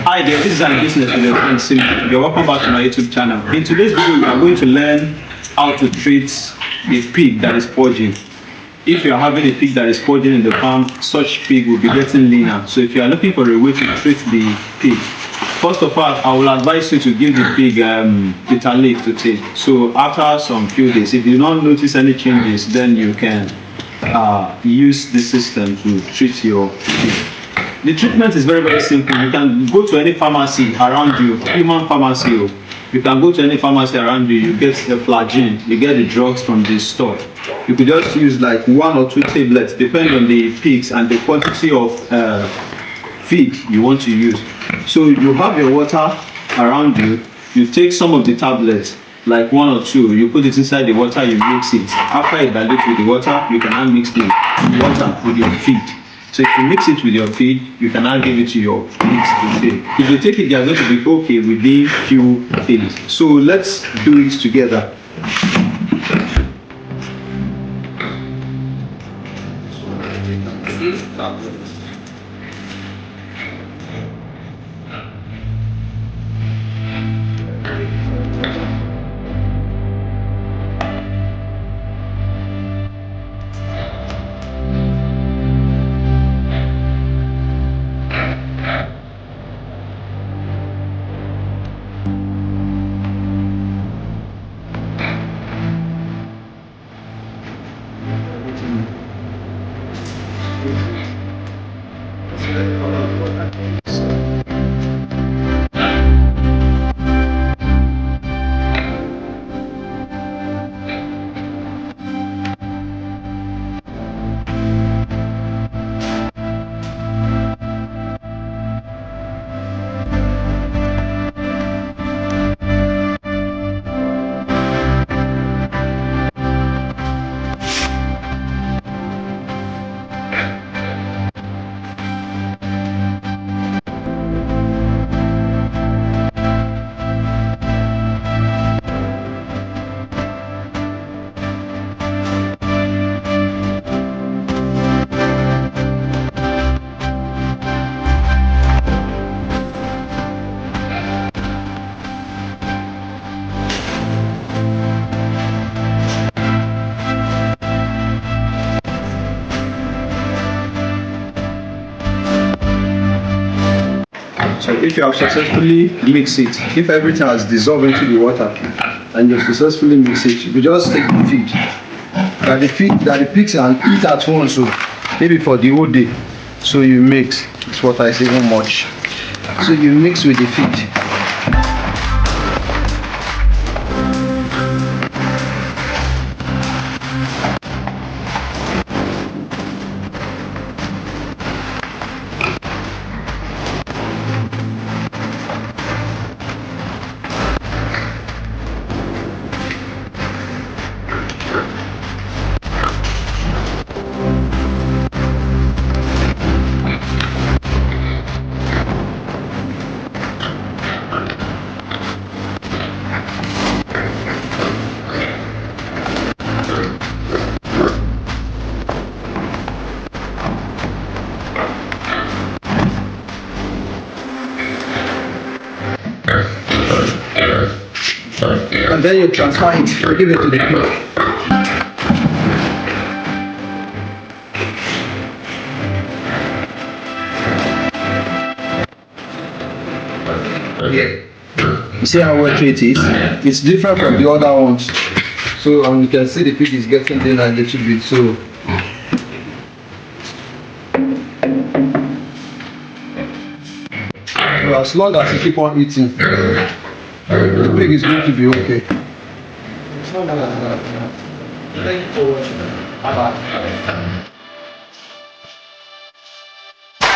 Hi there, this is AniBusiness with your friend Sim. You're welcome back to my YouTube channel. In today's video, we are going to learn how to treat a pig that is purging. If you are having a pig that is purging in the farm, such pig will be getting leaner. So if you are looking for a way to treat the pig, first of all, I will advise you to give the pig bitter leaf to take. So after some few days, if you do not notice any changes, then you can use this system to treat your pig. The treatment is very, very simple. You can go to any pharmacy around you, human pharmacy. You can go to any pharmacy around you, you get the purging, you get the drugs from the store. You could just use like 1 or 2 tablets, depending on the pigs and the quantity of feed you want to use. So you have your water around you, you take some of the tablets, like 1 or 2, you put it inside the water, you mix it. After it dilutes with the water, you can now mix the water with your feed. So if you mix it with your feed, you can now give it to your pigs to take. If you take it, they are going to be okay within few days. So let's do it together. So if you have successfully mixed it, if everything has dissolved into the water and you successfully mix it, you just take the feed that the pigs can eat at once, so maybe for the whole day. So you mix, this water is even much. So you mix with the feed. And then you transfer it, you give it to the pig. Yeah. You see how wet it is? It's different from the other ones. So you can see the pig is getting thin a little bit. So as long as you keep on eating, the pig is going to be okay. Thank you for watching. Bye bye.